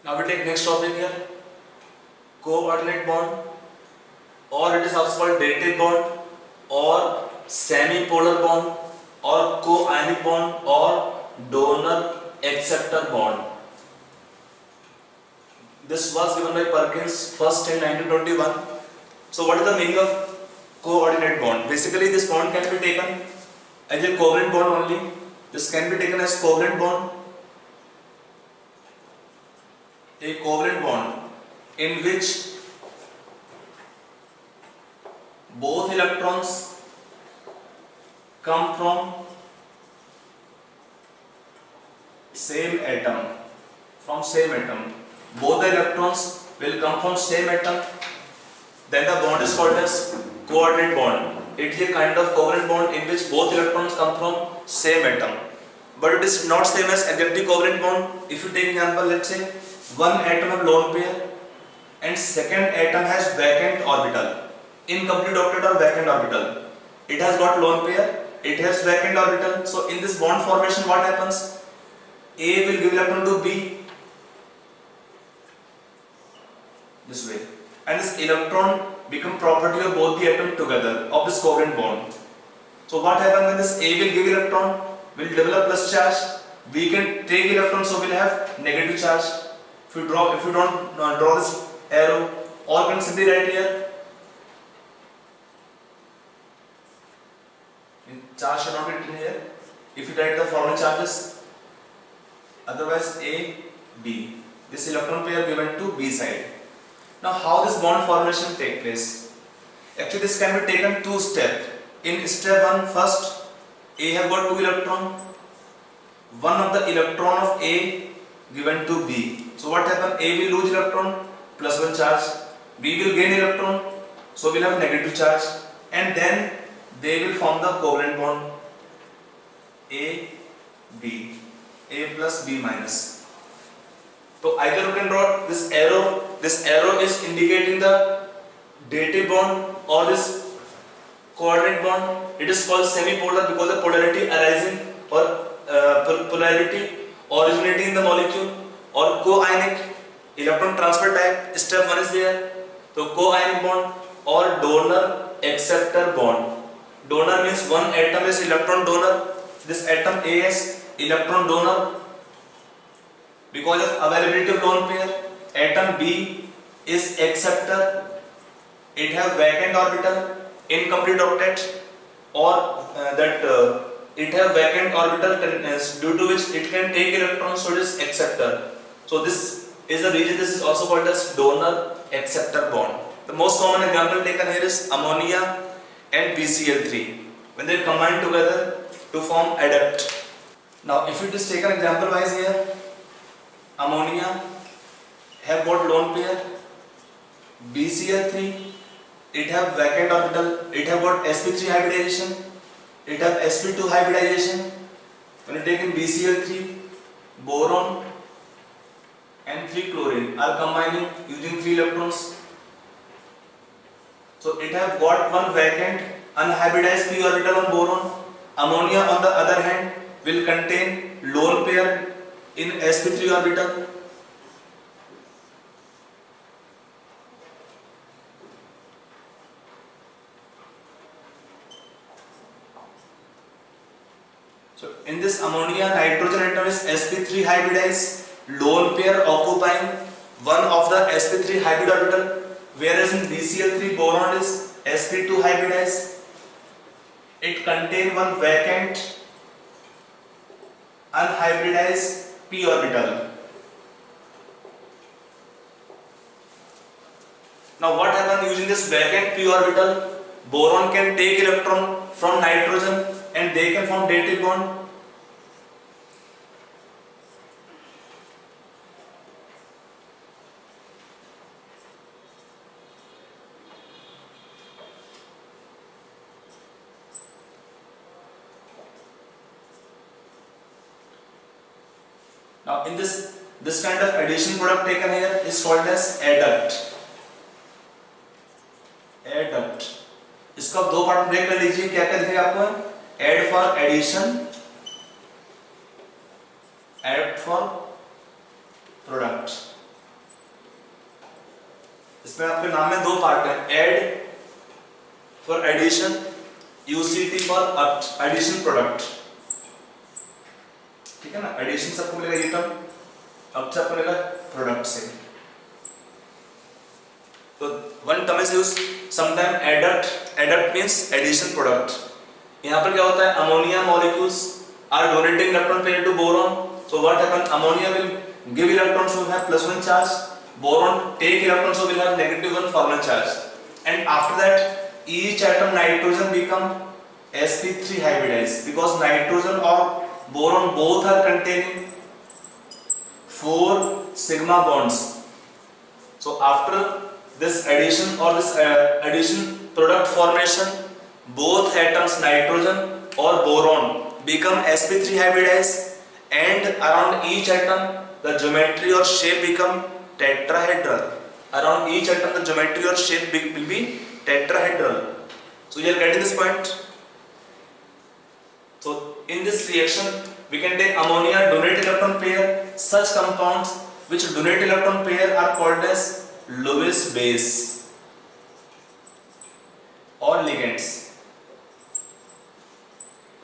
Now we take next topic here, coordinate bond, or it is also called dative bond, or semi-polar bond, or co-ionic bond, or donor-acceptor bond. This was given by Perkins first in 1921. So what is the meaning of coordinate bond? Basically this bond can be taken as a covalent bond only. This can be taken as covalent bond. A covalent bond in which both electrons come from same atom. Both the electrons will come from same atom. Then the bond is called as coordinate bond. It is a kind of covalent bond in which both electrons come from same atom. But it is not same as exactly covalent bond. If you take example, let's say one atom have lone pair and second atom has vacant orbital, incomplete octet or vacant orbital. It has got lone pair, it has vacant orbital. So in this bond formation, what happens? A will give electron to B this way, and this electron become property of both the atom together of this covalent bond. So what happens when this A will give electron, will develop plus charge, B can take electron, so will have negative charge. If you don't draw this arrow, or can simply write here, charge should not be written here if you write the following charges, otherwise A, B. This electron pair given to B side. Now how this bond formation take place? Actually this can be taken two steps. In step 1, first A have got 2 electron. One of the electron of A given to B. So what happen? A will lose electron, plus 1 charge. B will gain electron, so will have negative charge. And then they will form the covalent bond A, B, A plus B minus. So either you can draw this arrow. This arrow is indicating the dative bond or this coordinate bond. It is called semi-polar because the polarity arising or polarity originating in the molecule, or co-ionic, electron transfer type. Step 1 is there. So co-ionic bond or donor acceptor bond. Donor means one atom is electron donor. This atom A is electron donor because of availability of lone pair. Atom B is acceptor. It has vacant orbital, incomplete octet, or it has vacant orbital due to which it can take electrons, so it is acceptor. So this is the reason this is also called as donor acceptor bond. The most common example taken here is ammonia and BCl3 when they combine together to form adduct. Now if you just take an example wise here, ammonia have got lone pair, BCl3 it have vacant orbital, it have got sp3 hybridization, it have sp2 hybridization. When you take in BCl3, boron and 3 chlorine are combining using 3 electrons. So it have got one vacant unhybridized p orbital on boron. Ammonia on the other hand will contain lone pair in sp3 orbital. So in this ammonia, nitrogen atom is sp3 hybridized, lone pair occupying one of the sp3 hybrid orbital, whereas in BCl3 boron is sp2 hybridized. It contains one vacant unhybridized p orbital. Now what happens using this vacant p orbital? Boron can take electron from nitrogen and they can form dative bond. Now in this kind of addition product taken here is called as adduct. Adduct. इसको आप दो part में break कर लीजिए. क्या क्या दिखेगा आपको? Add for addition, add for product. इसमें आपके नाम में दो पार्ट है, add for addition, UCT for addition product, ठीक है ना। एडिशन से आपको मिलेगा ये टर्म, अब से आपको मिलेगा प्रोडक्ट से। तो one term is used sometime adduct means addition product. यहाँ पर क्या होता है, ammonia molecules are donating electron pair to boron, so what happen, ammonia will give electrons who have +1 charge, boron take electrons who will have -1 formal charge, and after that each atom nitrogen become sp3 hybridized because nitrogen or boron both are containing 4 sigma bonds. So after this addition or this addition product formation, both atoms nitrogen or boron become sp3 hybridized, and around each atom the geometry or shape become tetrahedral. Around each atom the geometry or shape will be tetrahedral. So you are getting this point. So in this reaction we can take ammonia donate electron pair. Such compounds which donate electron pair are called as Lewis base or ligands.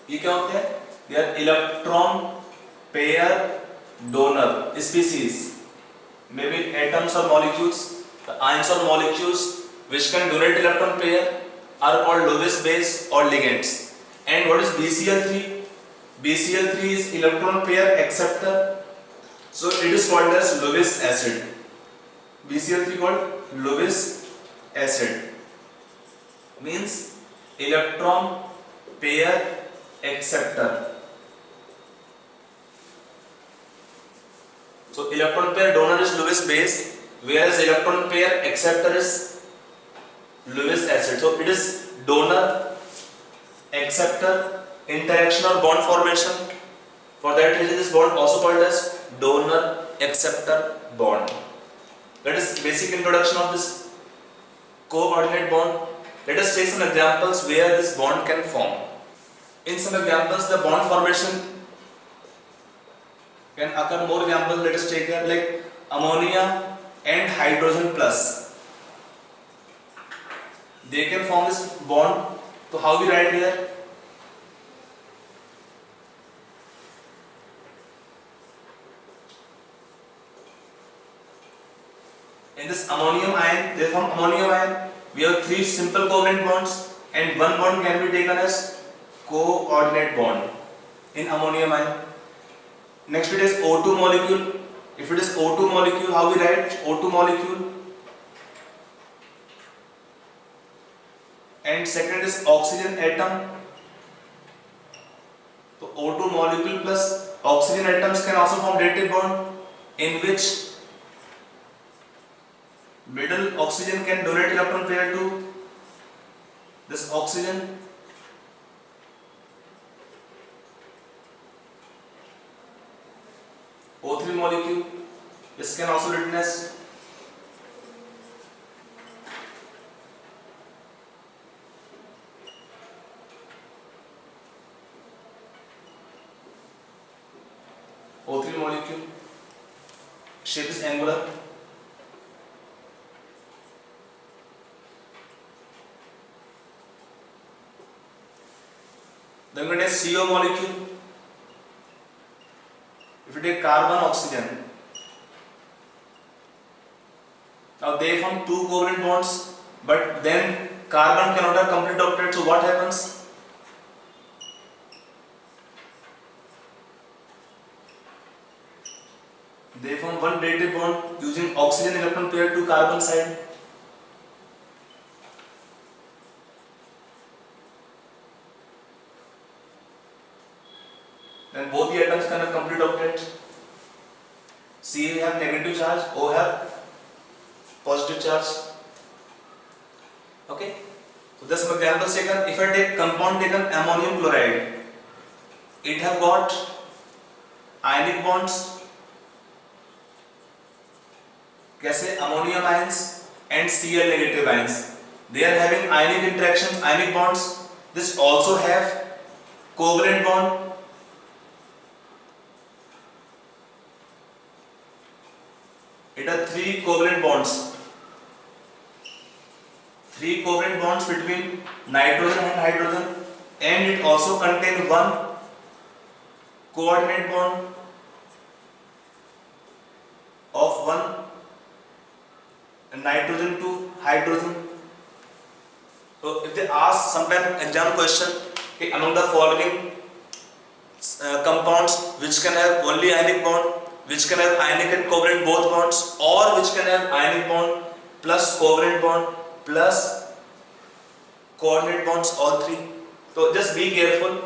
ये क्या होते हैं, they are electron pair donor species, maybe atoms or molecules, the ions or molecules which can donate electron pair are called Lewis base or ligands. And what is BCl3? BCl3 is electron pair acceptor, so it is called as Lewis acid. BCl3 called Lewis acid, means electron pair acceptor. So electron pair donor is Lewis base, whereas electron pair acceptor is Lewis acid. So it is donor acceptor interaction or bond formation. For that reason this bond also called as donor acceptor bond. That is basic introduction of this coordinate bond. Let us take some examples where this bond can form. In some examples the bond formation can occur. More examples let us take here, like ammonia and hydrogen plus, they can form this bond. So how we write here, in this ammonium ion, they form ammonium ion. We have 3 simple covalent bonds and one bond can be taken as coordinate bond in ammonium ion. Next it is O2 molecule. If it is O2 molecule, how we write O2 molecule? And second is oxygen atom. So O2 molecule plus oxygen atoms can also form dative bond, in which middle oxygen can donate electron pair to this oxygen. O3 molecule, this can also written as O3 molecule, shape is angular. Then we take CO molecule. If you take carbon oxygen, now they form 2 covalent bonds, but then carbon cannot have complete octet, so what happens? They form one dative bond using oxygen electron pair to carbon side. Then both the atoms can have complete octet. C have negative charge, O have positive charge. Okay. So this example taken. If I take compound taken ammonium chloride, it have got ionic bonds. कैसे? Ammonium ions and Cl negative ions. They are having ionic interactions, ionic bonds. This also have covalent bond. It has 3 covalent bonds. 3 covalent bonds between nitrogen and hydrogen, and it also contains one coordinate bond of one nitrogen to hydrogen. So if they ask sometime exam question, okay, among the following compounds which can have only ionic bond, which can have ionic and covalent both bonds, or which can have ionic bond plus covalent bond plus coordinate bonds, all three. तो just be careful,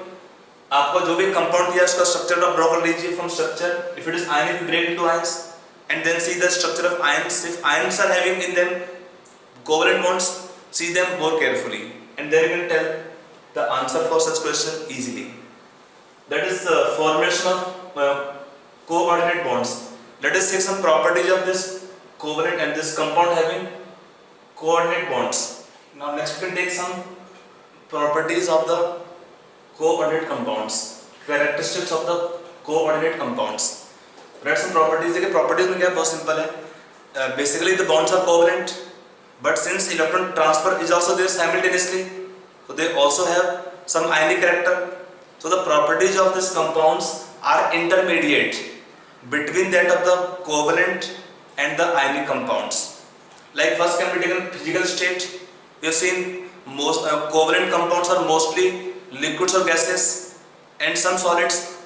आपको जो भी compound दिया उसका structure आप draw कर लीजिए from structure. If it is ionic you break into ions and then see the structure of ions. If ions are having in them covalent bonds, see them more carefully and then you can tell the answer for such question easily. That is formation of coordinate bonds. Let us see some properties of this covalent and this compound having coordinate bonds. Now next we can take some properties of the coordinate compounds, characteristics of the coordinate compounds. Write some properties. देखिए properties में क्या बहुत simple है. Basically the bonds are covalent, but since electron transfer is also there simultaneously, so they also have some ionic character. So the properties of these compounds are intermediate between that of the covalent and the ionic compounds. Like first can be taken physical state. We have seen most covalent compounds are mostly liquids or gases and some solids,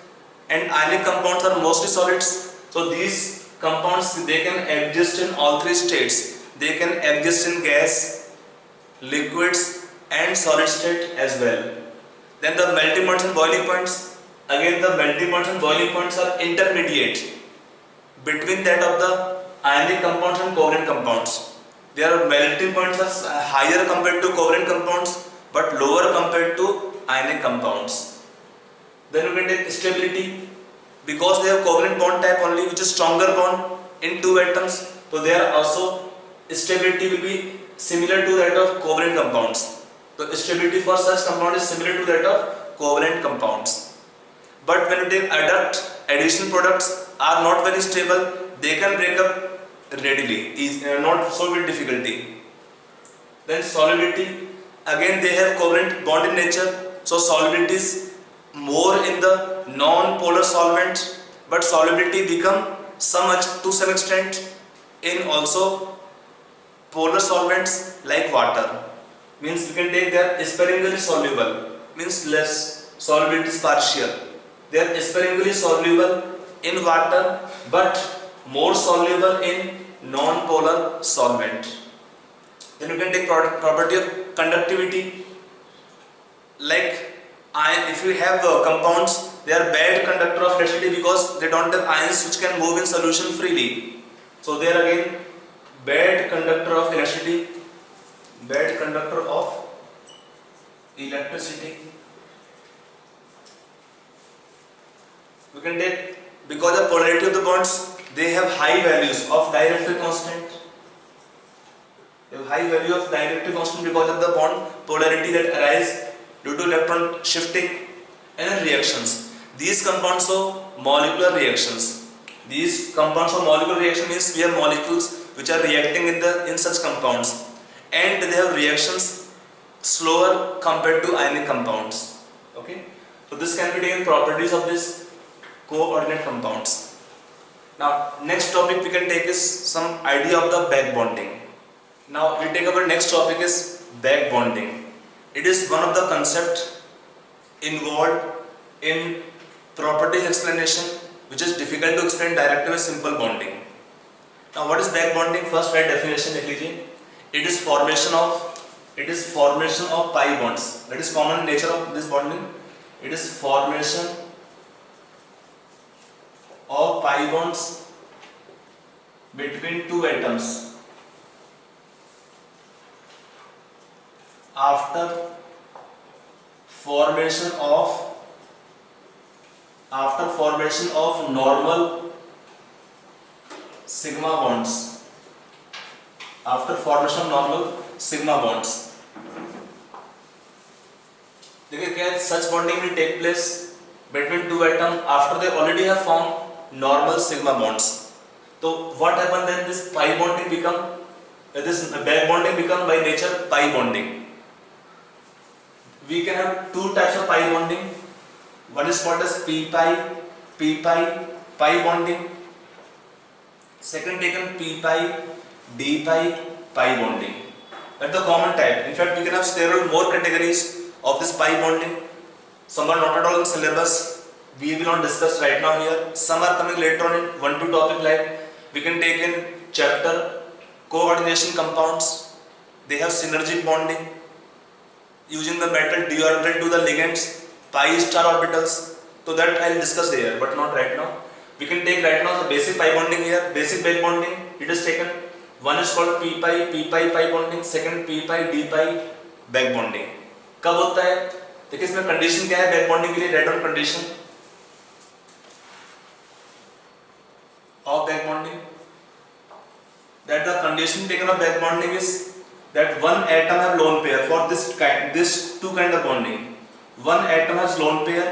and ionic compounds are mostly solids. So these compounds, they can exist in all three states. They can exist in gas, liquids and solid state as well. Then the melting points and boiling points. Again the melting points and boiling points are intermediate between that of the ionic compounds and covalent compounds. Their melting points are higher compared to covalent compounds but lower compared to ionic compounds. Then we can take stability, because they have covalent bond type only, which is stronger bond in two atoms, so their also stability will be similar to that of covalent compounds. So stability for such compound is similar to that of covalent compounds. But when you take adduct, additional products are not very stable. They can break up readily, not so with difficulty. Then solubility, again they have covalent bond in nature, so solubility is more in the non-polar solvent, but solubility become to some extent in also polar solvents like water. Means we can take they are sparingly soluble, means less solubility is partial. They are sparingly soluble in water but more soluble in non-polar solvent. Then you can take property of conductivity. Like if you have compounds, they are bad conductor of electricity because they don't have ions which can move in solution freely. So they are again bad conductor of electricity. Bad conductor of electricity. We can take, because the polarity of the bonds, they have high values of dielectric constant. They have high value of dielectric constant because of the bond polarity that arise due to electron shifting and reactions. These compounds are molecular reactions. These compounds of molecular reaction means we have molecules which are reacting in such compounds, and they have reactions slower compared to ionic compounds. Okay, so this can be taken properties of this coordinate compounds. Now next topic we can take is some idea of the back bonding. Now we take our next topic is back bonding. It is one of the concepts involved in properties explanation which is difficult to explain directly with simple bonding. Now what is back bonding? First write definition लिख लीजिए. It is formation of pi bonds. That is common nature of this bonding. It is formation of pi bonds between two atoms after formation of normal sigma bonds. After formation of normal sigma bonds, देखिए क्या such bonding will take place between two atoms after they already have formed normal sigma bonds. So what happens then? This pi bonding become This back bonding becomes by nature pi bonding. We can have two types of pi bonding. One is called as p pi pi bonding. Second taken p pi d pi bonding. That's the common type. In fact, we can have several more categories of this pi bonding. Some are not at all in syllabus. We will not discuss right now here. Some are coming later on in 1-2 topic, like we can take in chapter coordination compounds. They have synergic bonding using the metal d orbital to the ligands pi star orbitals. So that I will discuss there, but not right now. We can take right now the basic pi bonding here. Basic back bonding, it is taken. One is called p pi bonding. Second p pi d pi back bonding. कब होता है? देखिए इसमें condition क्या है back bonding के लिए? Right on condition of back bonding, that the condition taken of back bonding is that one atom have lone pair. For this two kind of bonding, one atom has lone pair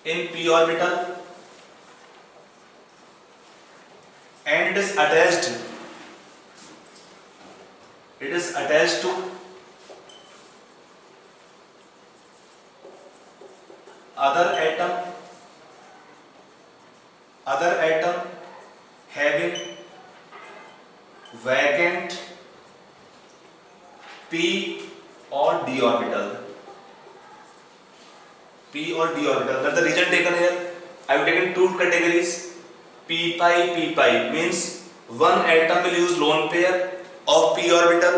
in p orbital and it is attached to other atom having vacant p or d orbital. That's the region taken here. I have taken two categories. p pi means one atom will use lone pair of p orbital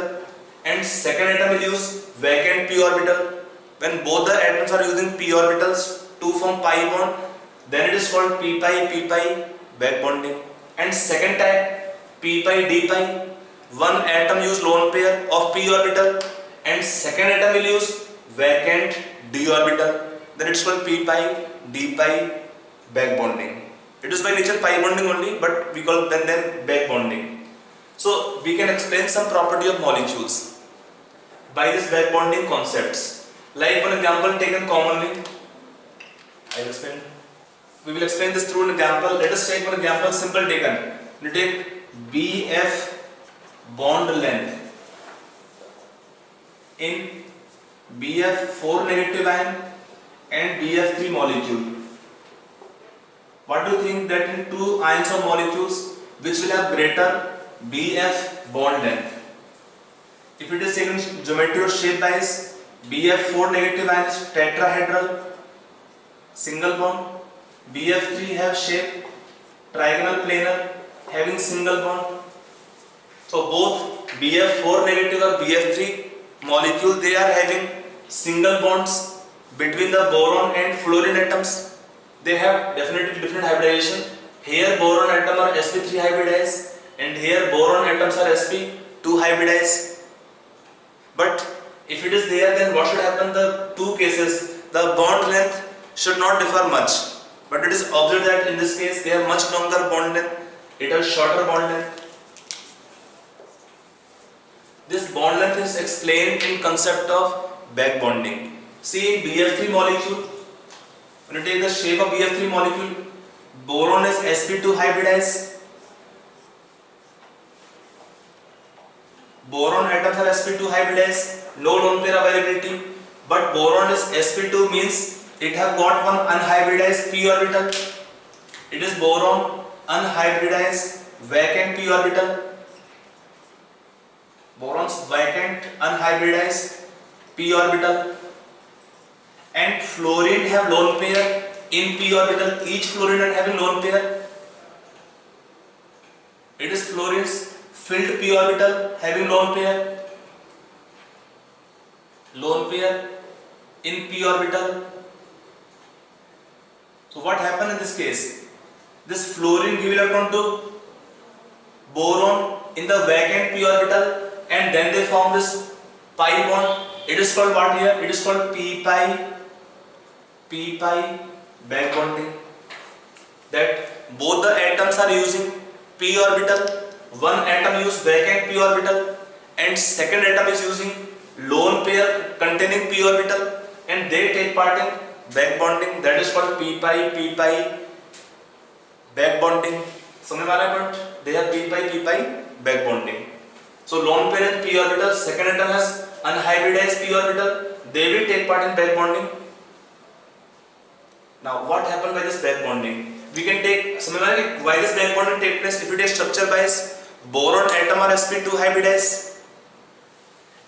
and second atom will use vacant p orbital. When both the atoms are using p orbitals to form pi bond, then it is called p pi back bonding. And second type, p pi d pi, one atom use lone pair of p orbital and second atom will use vacant d orbital, then it is called p pi d pi back bonding. It is by nature pi bonding only, but we call them back bonding. So we can explain some property of molecules by this back bonding concepts. Like one example taken commonly, I will explain. We will explain this through an example. Let us take one example, simple taken. We take BF bond length in BF4 negative ion and BF3 molecule. What do you think that in two ions of molecules which will have greater BF bond length? If it is taken geometry or shape wise, BF4 negative ion is tetrahedral single bond. BF3 have shape trigonal planar having single bond. So both BF4 negative or BF3 molecule, they are having single bonds between the boron and fluorine atoms. They have definitely different hybridization. Here boron atom are sp3 hybridized and here boron atoms are sp2 hybridized. But if it is there, then what should happen? The two cases, the bond length should not differ much. But it is observed that in this case they have much longer bond length, it has shorter bond length. This bond length is explained in concept of back bonding. See in BF3 molecule, when you take the shape of BF3 molecule, boron is sp2 hybridized. Boron atoms are sp2 hybridized, no lone pair availability, but boron is sp2 means it have got one unhybridized p orbital. It is boron unhybridized vacant p orbital. Boron's vacant unhybridized p orbital. And fluorine have lone pair in p orbital. Each fluorine having lone pair. It is fluorine's filled p orbital having lone pair in p orbital. So what happened in this case? This fluorine give electron to boron in the vacant p orbital and then they form this pi bond. It is called what here? It is called p pi back bonding. That both the atoms are using p orbital. One atom use vacant p orbital and second atom is using lone pair containing p orbital and they take part in back bonding. That is called p pi back bonding. समझ में आ रहा है point? They have p pi back bonding. So lone pair in p orbital, second atom has unhybridized p orbital. They will take part in back bonding. Now what happens by this back bonding? We can take समझ में आ रहा है why this back bonding take place? If we take structure wise, boron atom are sp2 hybridized.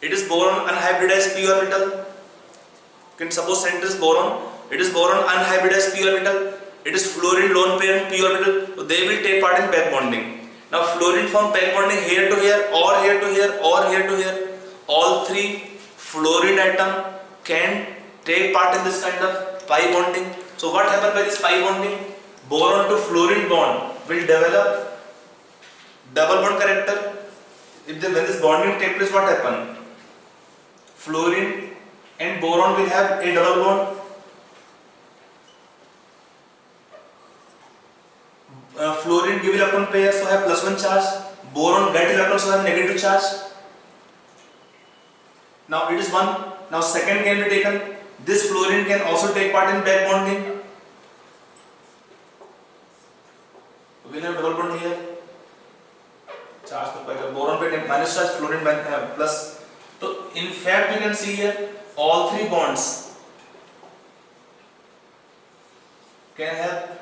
It is boron unhybridized p orbital. Can suppose center is boron. It is boron unhybridized p orbital. It is fluorine lone pair in p orbital. So they will take part in back bonding. Now fluorine form back bonding here to here, or here to here, or here to here. All three fluorine atom can take part in this kind of pi bonding. So what happens by this pi bonding? Boron to fluorine bond will develop double bond character. When this bonding takes place, what happens? Fluorine and boron will have a double bond. Fluorine give electron pair, so have +1 charge. Boron get electron, so have negative charge. Now it is one. Now second can be taken. This fluorine can also take part in back bonding. We have double bond here. Charge तो पाएगा. Boron पे minus charge, fluorine plus. So in fact you can see here all three bonds can have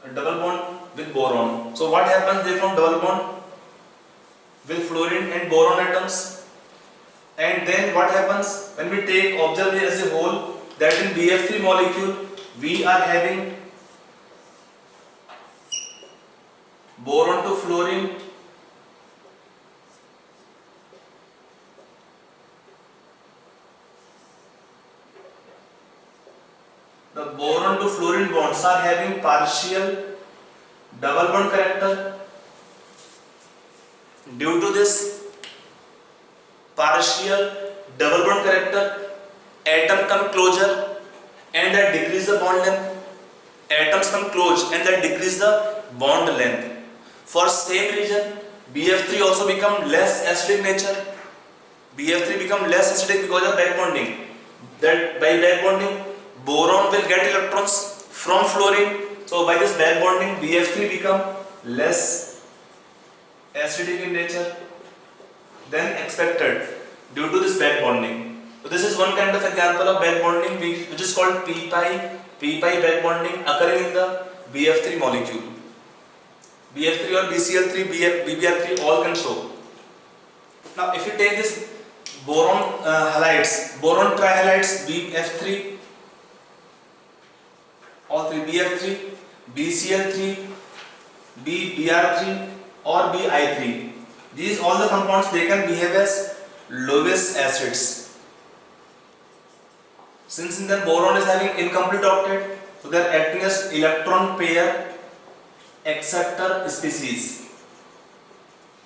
a double bond with boron. So what happens? They form double bond with fluorine and boron atoms. And then what happens when we take observe as a whole that in BF3 molecule we are having boron to fluorine, the boron to fluorine bonds are having partial double bond character. Due to this partial double bond character, atom come closer and that decrease the bond length. Atoms come close and that decrease the bond length. For same reason, BF3 also become less acidic nature. BF3 become less acidic because of back bonding. That by back bonding, boron will get electrons from fluorine. So by this back bonding, BF3 become less acidic in nature than expected due to this back bonding. So this is one kind of example of back bonding which is called p-pi back bonding occurring in the BF3 molecule. BF3 or BCl3, BBr3 all can show. Now if you take this boron halides, boron trihalides BF3, all three BF3, BCl3, BBr3 or Bi3. These all the compounds they can behave as Lewis acids. Since in the boron is having incomplete octet, so they are acting as electron pair acceptor species.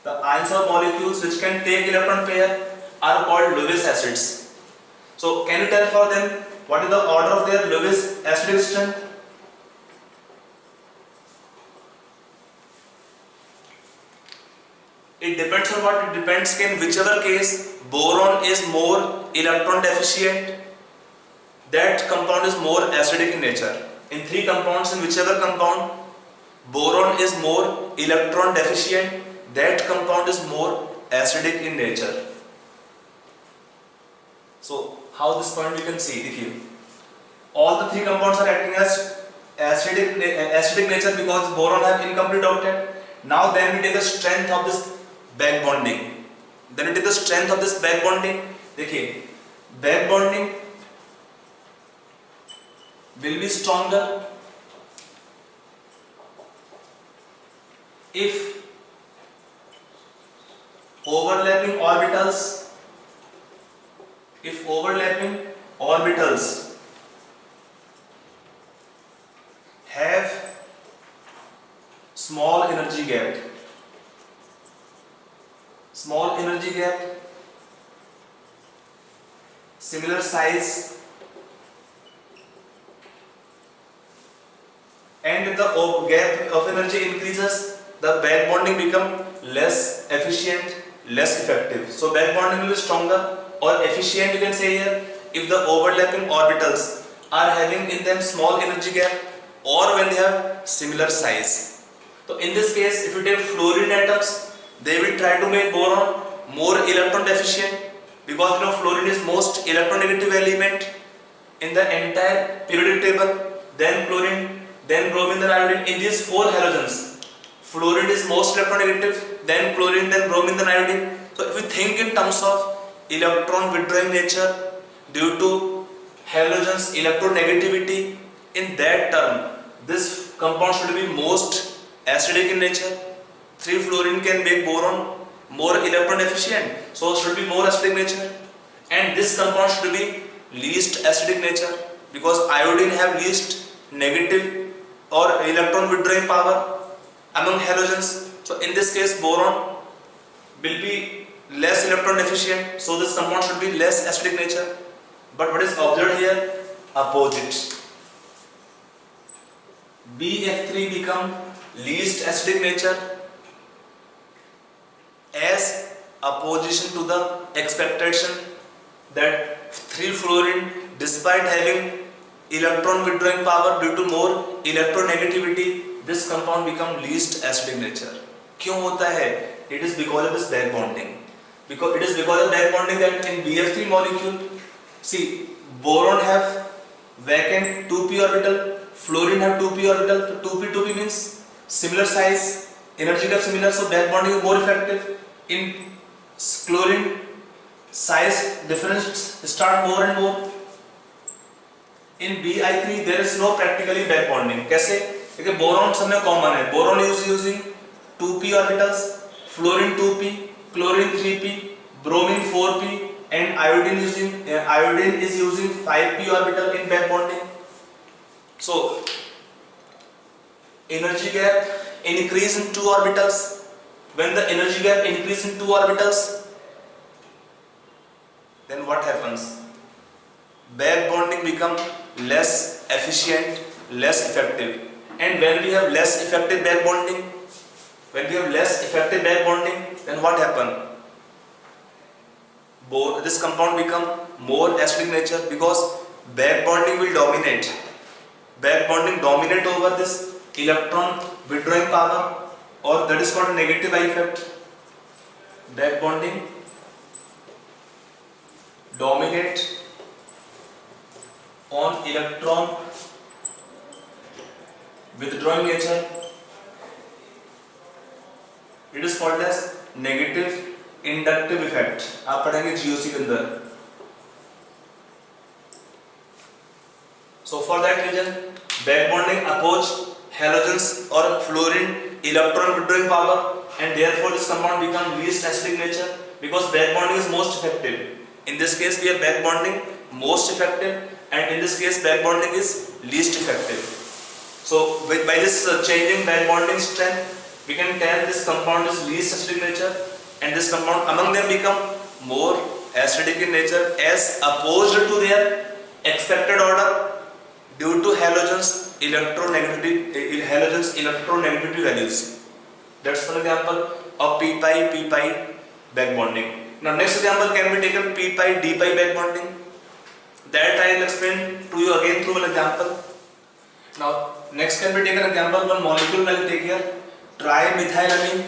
The ions of molecules which can take electron pair are called Lewis acids. So can you tell for them what is the order of their Lewis acidic strength? It depends on what? It depends in whichever case boron is more electron deficient, that compound is more acidic in nature. In three compounds, in whichever compound boron is more electron deficient, that compound is more acidic in nature. So how this point you can see here. All the three compounds are acting as acidic nature because boron have incomplete octet. Now then we take the strength of this back bonding. Then we take the strength of this back bonding. देखिए, back bonding will be stronger if overlapping orbitals have small energy gap. Small energy gap, similar size, and if the gap of energy increases, the back bonding become less efficient, less effective. So back bonding will be stronger or efficient, you can say here, if the overlapping orbitals are having in them small energy gap or when they have similar size. So in this case, if you take fluorine atoms, they will try to make boron more electron deficient, because you know fluorine is most electronegative element in the entire periodic table. Then chlorine, then bromine, then iodine. In these four halogens, fluorine is most electronegative, then chlorine, then bromine, then iodine. So if we think in terms of electron withdrawing nature due to halogens electronegativity, in that term this compound should be most acidic in nature. 3-fluorine can make boron more electron efficient, so should be more acidic nature, and this compound should be least acidic nature, because iodine have least negative or electron withdrawing power among halogens. So in this case boron will be less electron efficient, so this compound should be less acidic nature. But what is observed here? Opposite. BF3 become least acidic nature as opposition to the expectation that 3-fluorine, despite having electron withdrawing power due to more electronegativity, this compound become least acidic nature. क्यों होता है? It is because of this back bonding. It is because of back bonding that in BF3 molecule, see, boron have vacant 2p orbital, fluorine have 2p orbital. So 2p means similar size, energy gap similar, so back bonding is more effective. In chlorine, size difference start more and more. In Bi3 there is no practically back bonding. कैसे? क्योंकि boron सब में common है. Boron is using 2p orbitals, fluorine 2p, chlorine 3p, bromine 4p, and iodine is using 5p orbital in back bonding. So energy gap increase in 2 orbitals. When the energy gap increase in 2 orbitals, then what happens? Back bonding become less efficient, less effective. And when we have less effective back bonding, then what happen? This compound become more acidic nature, because back bonding will dominate. Back bonding dominate over this electron withdrawing power, or that is called negative I effect. Back bonding dominate on electron withdrawing nature. It is called as negative inductive effect. आप पढ़ेंगे GOC के अंदर. So for that reason, back bonding oppose halogens or fluorine electron withdrawing power, and therefore this compound become least acidic nature, because back bonding is most effective. In this case we have back bonding most effective, and in this case back bonding is least effective. So by this changing back bonding strength, we can tell this compound is least acidic nature, and this compound among them become more acidic in nature as opposed to their expected order due to halogens electronegativity values. That's one example of p-pi back bonding. Now next example can be taken p-pi d-pi back bonding. That I will explain to you again through an example. Now next can be taken example, one molecule I will take here, trimethylamine.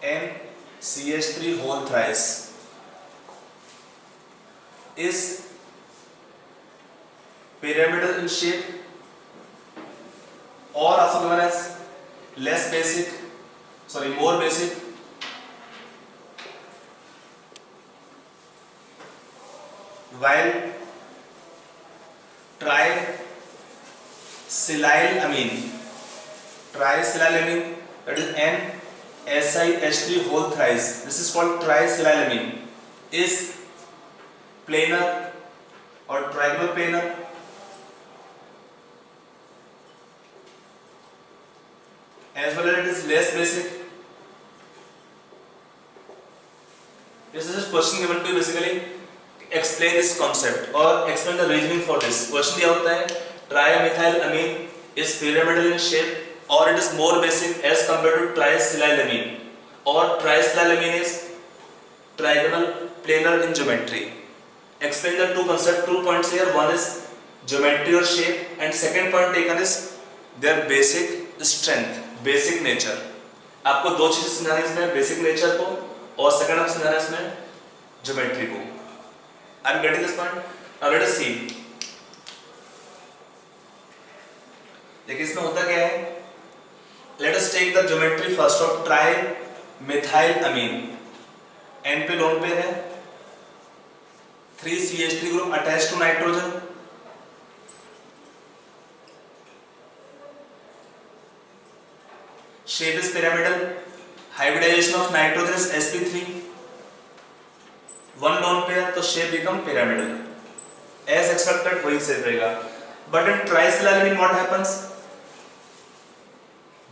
NCH3 whole thrice is pyramidal in shape, or also known as more basic, while trisilylamine, that is NSiH3 whole thrice, this is called trisilylamine, is planar or trigonal planar, as well as it is less basic. This is a question given to you, basically explain this concept or explain the reasoning for this. Question दिया होता है trimethylamine is pyramidal in shape, or it is more basic as compared to trisilylamine, or trisilylamine is trigonal planar in geometry. Explain the two points here. One is geometry or shape, and second point taken is their basic strength, basic nature. आपको दो चीजें समझानी है इसमें, basic nature को और second आप समझाना है इसमें ज्योमेट्री को. Are you getting this point? Now let us see. देखिए इसमें होता क्या है. Let us take the geometry first of trimethylamine. N पे लोन पेयर है, 3CH3 group attached to nitrogen. Shape is pyramidal. Hybridization of nitrogen is sp3. One lone pair, तो shape become pyramidal. As expected, वही shape रहेगा. But in trisilamine what happens?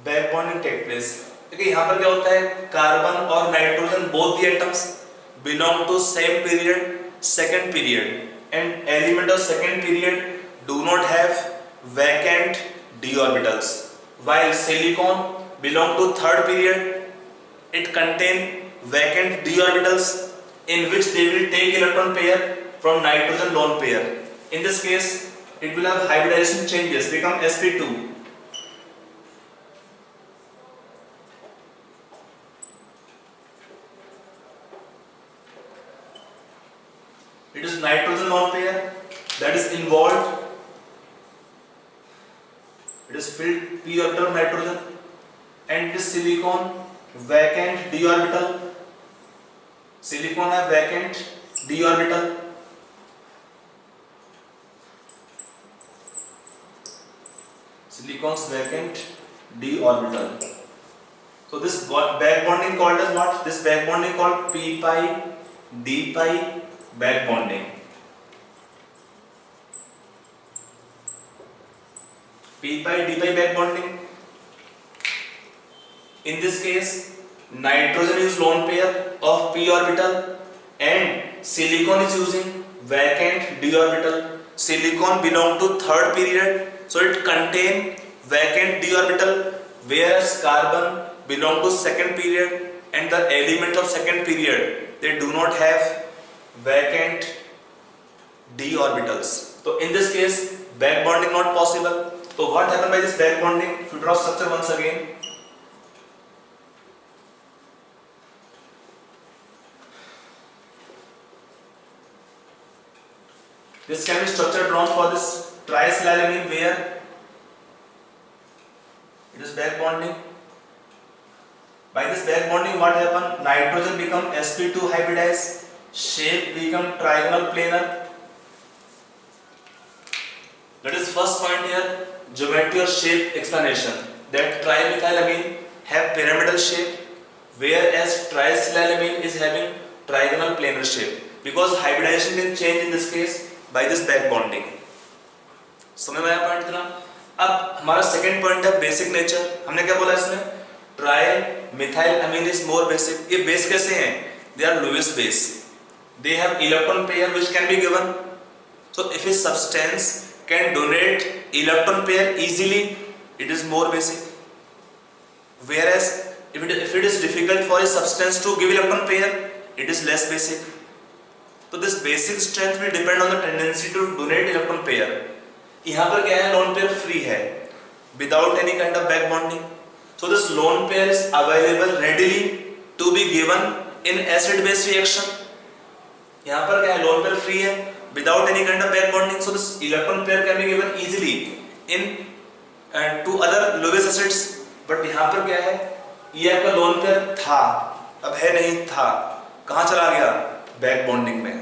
Back bonding take place. देखिए यहाँ पर क्या होता है, carbon और nitrogen both the atoms belong to same period, second period, and element of second period do not have vacant d orbitals, while silicon belong to third period. It contain vacant d orbitals in which they will take electron pair from nitrogen lone pair. In this case it will have hybridization changes, become sp2. It is nitrogen lone pair that is involved. It is filled p orbital of nitrogen, and this silicon vacant d orbital. Silicon have vacant d orbital. Silicon's vacant d orbital. So this back bonding called as what? This back bonding called p pi d pi back bonding. p pi d pi back bonding. In this case, nitrogen is lone pair of p orbital and silicon is using vacant d orbital. Silicon belong to third period, so it contain vacant d orbital, whereas carbon belong to second period, and the element of second period they do not have vacant d orbitals. So in this case back bonding not possible. So what happened by this back bonding? If you draw structure once again, this can be structure drawn for this trisilamine where it is back bonding. By this back bonding what happened? Nitrogen become sp2 hybridized, shape become trigonal planar. That is first point here, geometry or shape explanation, that trimethylamine have pyramidal shape, whereas trisilamine is having trigonal planar shape, because hybridization can change in this case by this back bonding. समझ में आया point इतना? अब हमारा second point है basic nature. हमने क्या बोला इसमें? Trimethylamine is more basic. ये बेस कैसे हैं? They are lowest base. They have electron pair which can be given. So if a substance can donate electron pair easily, it is more basic. Whereas if it is difficult for a substance to give electron pair, it is less basic. So this basic strength will depend on the tendency to donate electron pair. यहाँ पर क्या है? lone pair free है, without any kind of back bonding. So this lone pair is available readily to be given in acid base reaction. यहाँ पर क्या है? lone pair free है, without any kind of back bonding. So this electron pair can be given easily in to other Lewis acids. But यहाँ पर क्या है? ये आपका lone pair था, अब है नहीं था, कहाँ चला गया? Back bonding में.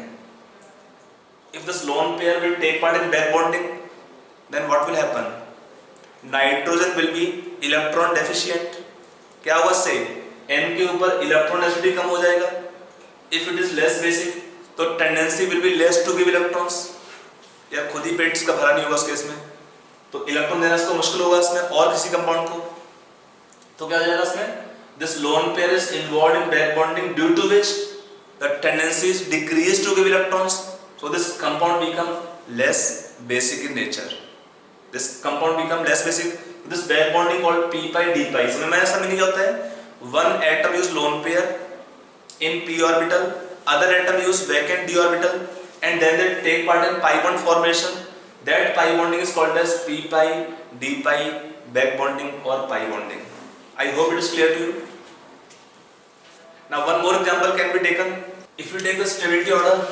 If this lone pair will take part in back bonding, then what will happen? Nitrogen will be electron deficient. क्या होगा इससे? N के ऊपर इलेक्ट्रॉन डेंसिटी कम हो जाएगा. If it is less basic, तो tendency will be less to give electrons. यार खुद ही पेट इसका भरा नहीं होगा उस केस में, तो इलेक्ट्रॉन देना इसको मुश्किल होगा इसमें और किसी कंपाउंड को. तो क्या हो जाएगा इसमें? This lone pair is involved in back bonding due to which the tendency is decrease to give electrons. So this compound become less basic in nature. This compound become less basic. This back bonding called p pi d pi. इसमें मैं ऐसा meaning क्या होता है? One atom use lone pair in p orbital other atom use vacant d orbital and then they take part in pi bond formation. That pi bonding is called as p pi, d pi, back bonding or pi bonding. I hope it is clear to you. Now one more example can be taken. If you take the stability order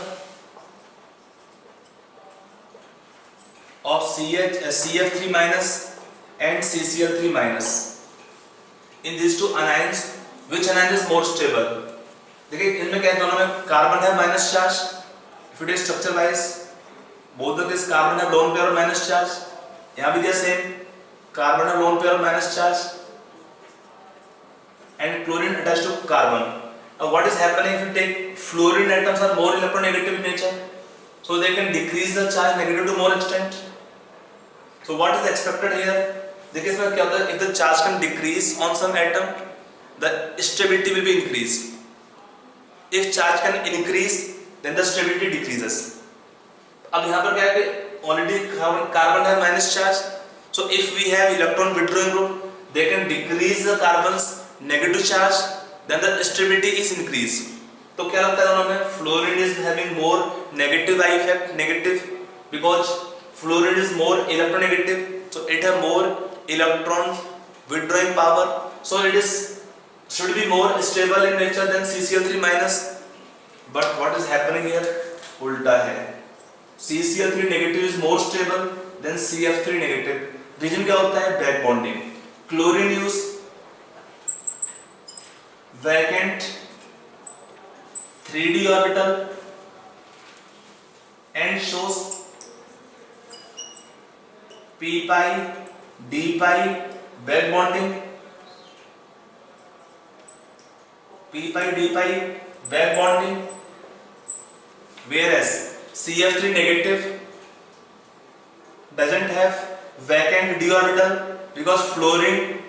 of CF3 minus and CCl3 minus, in these two anions, which anion is more stable? देखिए इनमें क्या है, दोनों में carbon है minus charge. If it is structure wise, both of these carbon have lone pair और minus charge. यहाँ भी दिया same, carbon have lone pair और minus charge and chlorine attached to carbon. Now what is happening if you take fluorine atoms are more electronegative in nature, so they can decrease the charge negative to more extent. So what is expected here? देखिए इसमें क्या होता है, if the charge can decrease on some atom, the stability will be increased. If charge can increase, then the stability decreases. अब यहाँ पर क्या है कि already carbon have minus charge, so if we have electron withdrawing group, they can decrease the carbon's negative charge, then the stability is increased. तो क्या लगता है दोनों में? Fluorine is having more negative I effect, negative, because fluorine is more electronegative, so it have more electron withdrawing power, so it is should be more stable in nature than CCl3 minus. But what is happening here? उल्टा है. CCl3 negative is more stable than CF3 negative. Reason क्या होता है? Back bonding. Chlorine use vacant 3d orbital and shows p pi, d pi, back bonding, p pi, d pi, back bonding, whereas CF3 negative doesn't have vacant d orbital because fluorine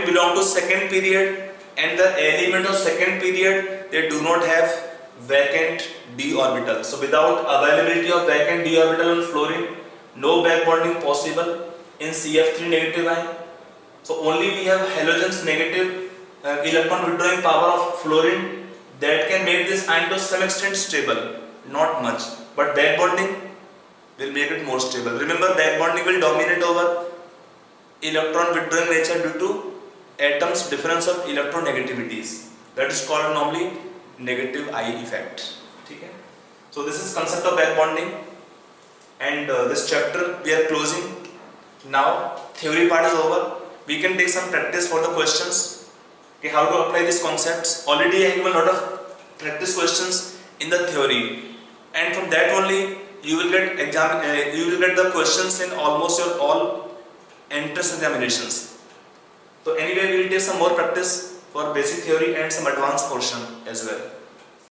belong to second period, and the element of second period they do not have vacant d orbital. So without availability of vacant d orbital on fluorine, no back bonding possible in CF3 negative ion. So only we have halogens negative electron withdrawing power of fluorine that can make this ion to some extent stable, not much, but back bonding will make it more stable. Remember, back bonding will dominate over electron withdrawing nature due to atoms difference of electronegativities. That is called normally negative I effect. ठीक है? So this is concept of back bonding, and this chapter we are closing. Now theory part is over. We can take some practice for the questions. Okay, how to apply these concepts. Already I have a lot of practice questions in the theory, and from that only you will get the questions in almost your all entrance examinations. So anyway, we will take some more practice for basic theory and some advanced portion as well.